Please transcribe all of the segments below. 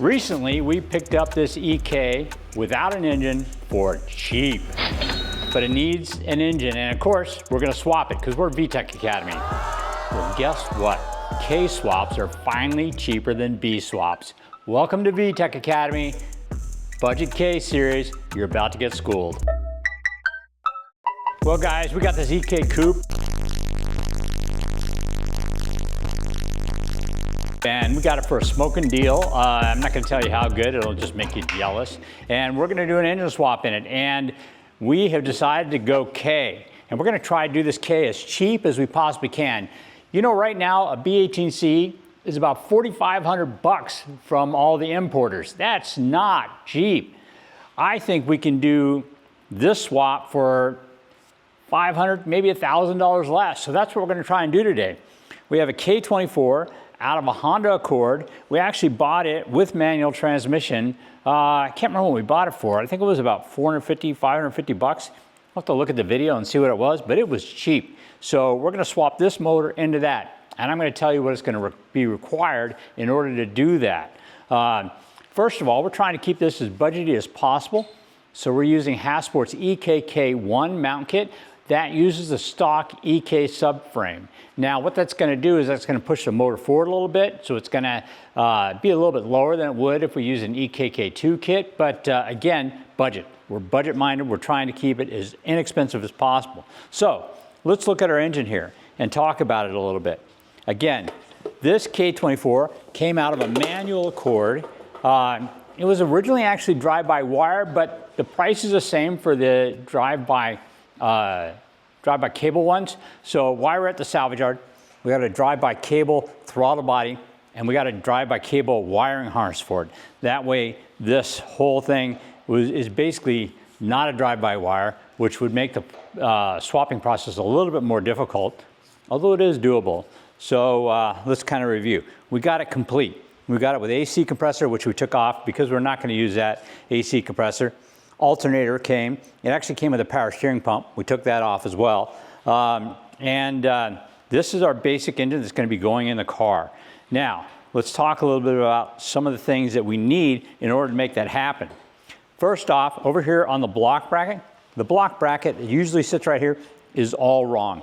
Recently, we picked up this EK without an engine for cheap, but it needs an engine, and of course, we're gonna swap it because we're VTEC Academy. Well, guess what? K-swaps are finally cheaper than B-swaps. Welcome to VTEC Academy, Budget K series. You're about to get schooled. Well guys, we got this EK coupe. And we got it for a smoking deal. I'm not gonna tell you how good, it'll just make you jealous. And we're gonna do an engine swap in it. And we have decided to go K. And we're gonna try to do this K as cheap as we possibly can. You know, right now, a B18C is about 4,500 bucks from all the importers. That's not cheap. I think we can do this swap for $500, maybe $1,000 less. So that's what we're gonna try and do today. We have a K24 out of a Honda Accord. We actually bought it with manual transmission. I can't remember what we bought it for. I think it was about 450, 550 bucks. I'll have to look at the video and see what it was, but it was cheap. So we're gonna swap this motor into that. And I'm gonna tell you what is gonna be required in order to do that. First of all, we're trying to keep this as budgety as possible. So we're using Hasport's EKK3 mount kit. That uses the stock EK subframe. Now what that's gonna do is that's gonna push the motor forward a little bit, so it's gonna be a little bit lower than it would if we use an EKK2 kit, but again, budget. We're budget minded, we're trying to keep it as inexpensive as possible. So let's look at our engine here and talk about it a little bit. Again, this K24 came out of a manual Accord. It was originally actually drive-by-wire, but the price is the same for the drive-by cable ones. So while we're at the salvage yard, we got a drive-by cable throttle body, and we got a drive-by cable wiring harness for it. That way, this whole thing is basically not a drive-by-wire, which would make the swapping process a little bit more difficult, although it is doable. So let's kind of review. We got it complete. We got it with AC compressor, which we took off because we're not going to use that AC compressor. Alternator came. It actually came with a power steering pump. We took that off as well. This is our basic engine that's going to be going in the car. Now, let's talk a little bit about some of the things that we need in order to make that happen. First off, over here on the block bracket, the block bracket that usually sits right here is all wrong.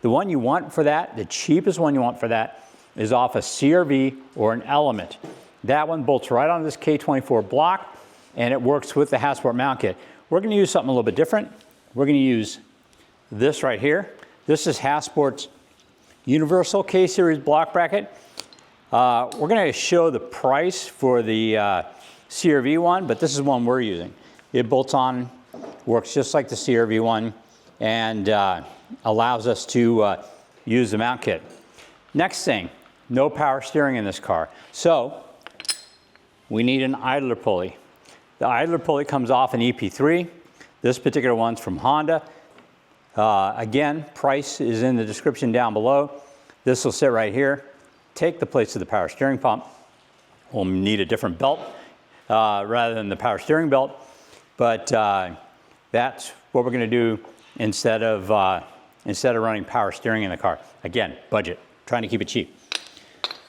The one you want for that, the cheapest one you want for that, is off a CRV or an Element. That one bolts right on this K24 block, and it works with the Hasport mount kit. We're gonna use something a little bit different. We're gonna use this right here. This is Hasport's Universal K-Series block bracket. We're gonna show the price for the CRV one, but this is one we're using. It bolts on, works just like the CRV one, and allows us to use the mount kit. Next thing, no power steering in this car. So we need an idler pulley. The idler pulley comes off an EP3. This particular one's from Honda. Again, price is in the description down below. This will sit right here. Take the place of the power steering pump. We'll need a different belt rather than the power steering belt, but that's what we're gonna do instead of running power steering in the car. Again, budget, trying to keep it cheap.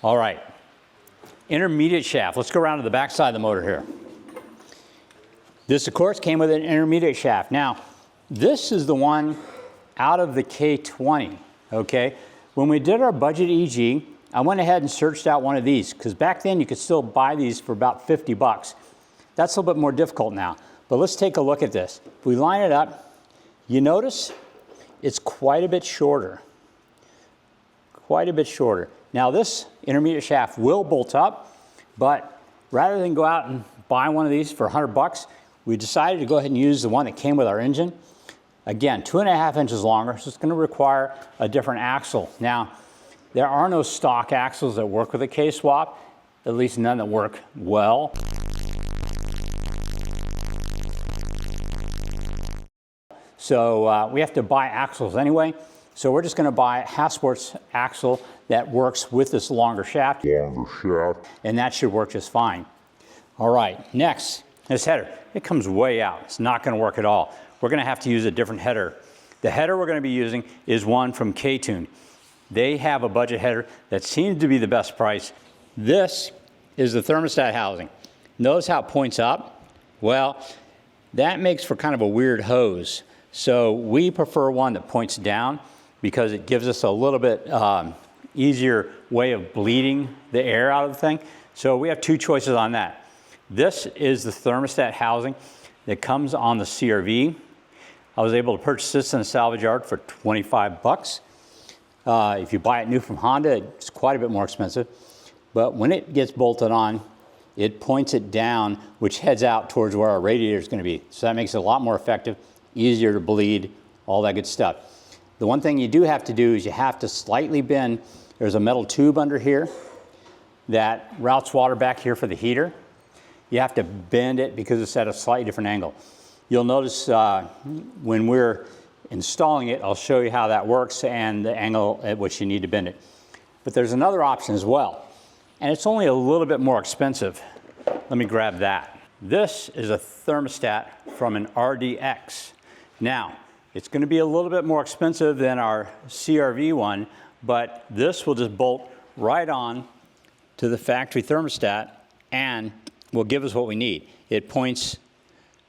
All right, intermediate shaft. Let's go around to the back side of the motor here. This, of course, came with an intermediate shaft. Now, this is the one out of the K20, okay? When we did our budget EG, I went ahead and searched out one of these, because back then you could still buy these for about 50 bucks. That's a little bit more difficult now, but let's take a look at this. If we line it up, you notice it's quite a bit shorter. Quite a bit shorter. Now this intermediate shaft will bolt up, but rather than go out and buy one of these for 100 bucks, we decided to go ahead and use the one that came with our engine. Again, 2.5 inches longer, so it's gonna require a different axle. Now, there are no stock axles that work with a K-swap, at least none that work well. So we have to buy axles anyway. So we're just gonna buy Hasport's axle that works with this longer shaft. And that should work just fine. All right, next, this header. It comes way out. It's not gonna work at all. We're gonna have to use a different header. The header we're gonna be using is one from KTuner. They have a budget header that seems to be the best price. This is the thermostat housing. Notice how it points up? Well, that makes for kind of a weird hose. So we prefer one that points down because it gives us a little bit easier way of bleeding the air out of the thing. So we have two choices on that. This is the thermostat housing that comes on the CRV. I was able to purchase this in a salvage yard for 25 bucks. If you buy it new from Honda, it's quite a bit more expensive. But when it gets bolted on, it points it down, which heads out towards where our radiator is going to be. So that makes it a lot more effective, easier to bleed, all that good stuff. The one thing you do have to do is you have to slightly bend. There's a metal tube under here that routes water back here for the heater. You have to bend it because it's at a slightly different angle. You'll notice when we're installing it, I'll show you how that works and the angle at which you need to bend it. But there's another option as well, and it's only a little bit more expensive. Let me grab that. This is a thermostat from an RDX. Now, it's going to be a little bit more expensive than our CRV one, but this will just bolt right on to the factory thermostat and will give us what we need. It points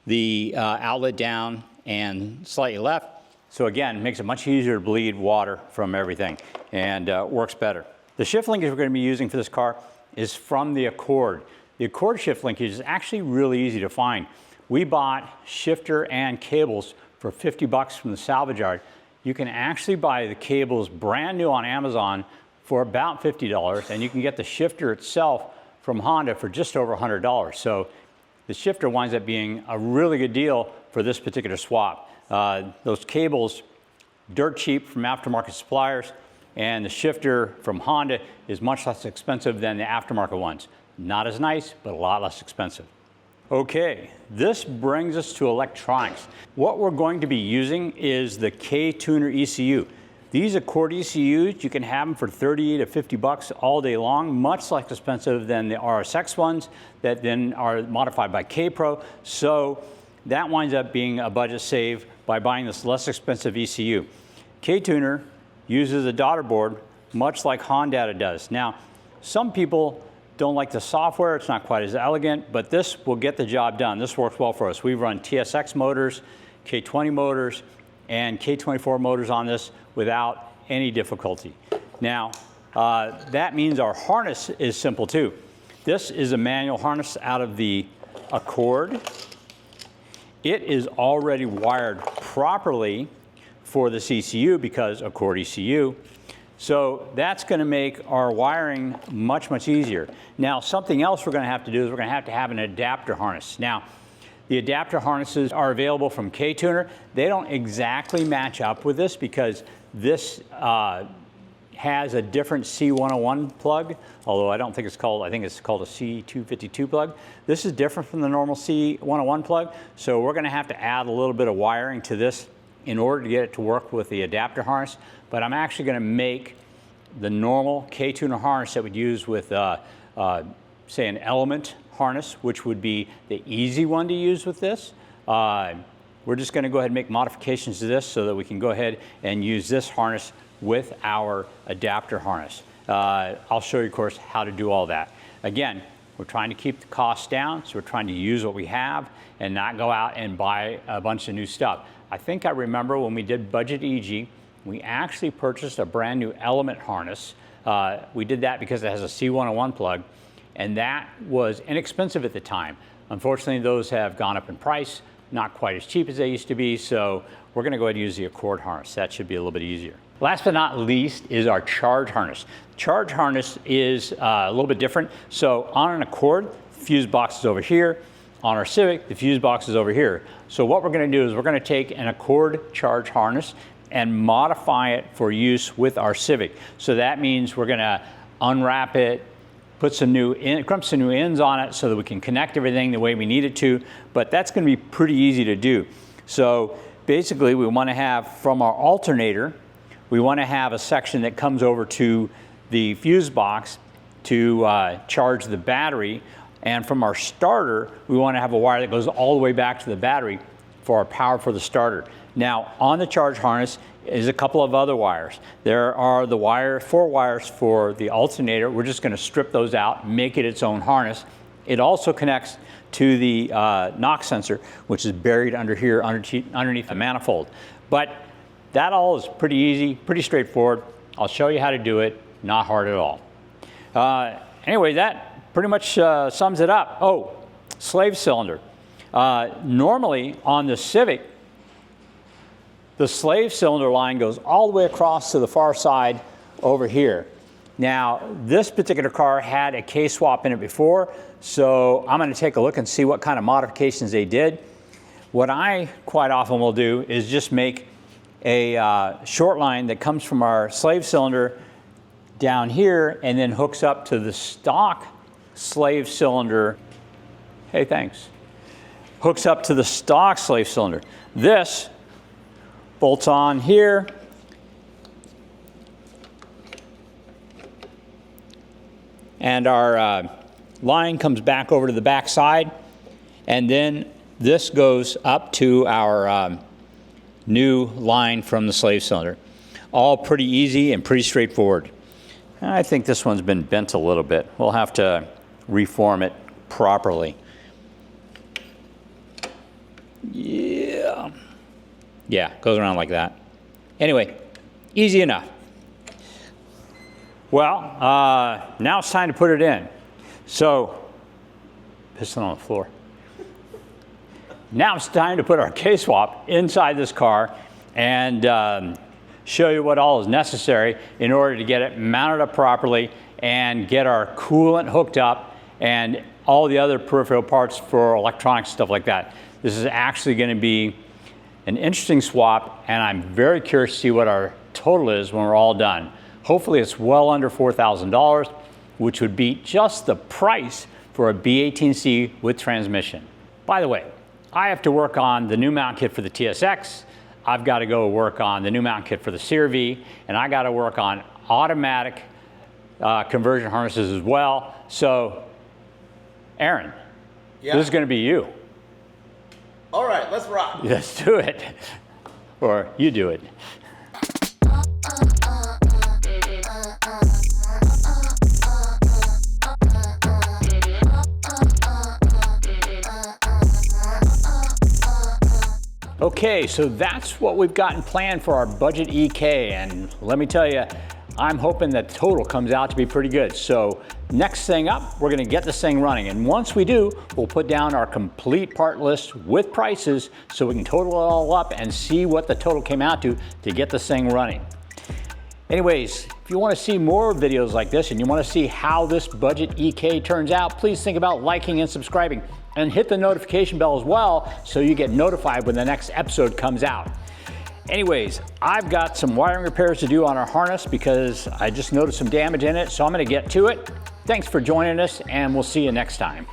the outlet down and slightly left. So again, it makes it much easier to bleed water from everything and works better. The shift linkage we're going to be using for this car is from the Accord. The Accord shift linkage is actually really easy to find. We bought shifter and cables for 50 bucks from the salvage yard. You can actually buy the cables brand new on Amazon for about $50, and you can get the shifter itself from Honda for just over $100. So the shifter winds up being a really good deal for this particular swap. Those cables, dirt cheap from aftermarket suppliers, and the shifter from Honda is much less expensive than the aftermarket ones. Not as nice, but a lot less expensive. Okay, this brings us to electronics. What we're going to be using is the KTuner ECU. These Accord ECUs, you can have them for 30 to 50 bucks all day long, much less expensive than the RSX ones that then are modified by K-Pro. So that winds up being a budget save by buying this less expensive ECU. KTuner uses a daughter board much like Honda does. Now, some people don't like the software, it's not quite as elegant, but this will get the job done. This works well for us. We run TSX motors, K20 motors, and K24 motors on this without any difficulty. Now, that means our harness is simple too. This is a manual harness out of the Accord. It is already wired properly for this ECU because Accord ECU. So that's going to make our wiring much, much easier. Now, something else we're going to have to do is we're going to have an adapter harness. Now, the adapter harnesses are available from KTuner. They don't exactly match up with this because this has a different C101 plug, although I don't think it's called, I think it's called a C252 plug. This is different from the normal C101 plug, so we're going to have to add a little bit of wiring to this in order to get it to work with the adapter harness. But I'm actually going to make the normal KTuner harness that we'd use with, say, an element harness, which would be the easy one to use with this. We're just going to go ahead and make modifications to this so that we can go ahead and use this harness with our adapter harness. I'll show you, of course, how to do all that. Again, we're trying to keep the costs down, so we're trying to use what we have and not go out and buy a bunch of new stuff. I think I remember when we did Budget EG, we actually purchased a brand new element harness. We did that because it has a C101 plug, and that was inexpensive at the time. Unfortunately, those have gone up in price, not quite as cheap as they used to be, so we're going to go ahead and use the Accord harness. That should be a little bit easier. Last but not least is our charge harness. Charge harness is a little bit different. So on an Accord, the fuse box is over here. On our Civic, the fuse box is over here. So what we're going to do is we're going to take an Accord charge harness and modify it for use with our Civic. So that means we're going to unwrap it, put some new crump some new ends on it so that we can connect everything the way we need it to, but that's going to be pretty easy to do. So basically we want to have from our alternator, we want to have a section that comes over to the fuse box to charge the battery, and from our starter we want to have a wire that goes all the way back to the battery for our power for the starter. Now on the charge harness is a couple of other wires. There are the 4 wires for the alternator. We're just going to strip those out, make it its own harness, It also connects to the knock sensor, which is buried under here underneath the manifold. But that all is pretty easy, pretty straightforward. I'll show you how to do it, not hard at all. Anyway, that pretty much sums it up. Oh, slave cylinder. Normally on the Civic, the slave cylinder line goes all the way across to the far side over here. Now, this particular car had a K-swap in it before, so I'm going to take a look and see what kind of modifications they did. What I quite often will do is just make a short line that comes from our slave cylinder down here and then hooks up to the stock slave cylinder. Hey, thanks. Hooks up to the stock slave cylinder. This bolts on here. And our line comes back over to the back side. And then this goes up to our new line from the slave cylinder. All pretty easy and pretty straightforward. I think this one's been bent a little bit. We'll have to reform it properly. Yeah. Yeah, goes around like that. Anyway, easy enough. Well, now it's time to put it in. So, piston on the floor. Now it's time to put our K-swap inside this car and show you what all is necessary in order to get it mounted up properly and get our coolant hooked up and all the other peripheral parts for electronics, stuff like that. This is actually going to be an interesting swap, and I'm very curious to see what our total is when we're all done. Hopefully it's well under $4,000, which would be just the price for a B18C with transmission. By the way, I have to work on the new mount kit for the TSX. I've got to go work on the new mount kit for the CR-V, and I got to work on automatic conversion harnesses as well. So, Aaron, yeah. This is going to be you. All right, let's rock. Let's do it. Or you do it. Okay, so that's what we've gotten planned for our budget EK, and let me tell you, I'm hoping that total comes out to be pretty good. So next thing up, we're gonna get this thing running, and once we do, we'll put down our complete part list with prices so we can total it all up and see what the total came out to get this thing running. Anyways, if you want to see more videos like this and you want to see how this budget EK turns out, please think about liking and subscribing and hit the notification bell as well so you get notified when the next episode comes out. Anyways, I've got some wiring repairs to do on our harness because I just noticed some damage in it, so I'm going to get to it. Thanks for joining us, and we'll see you next time.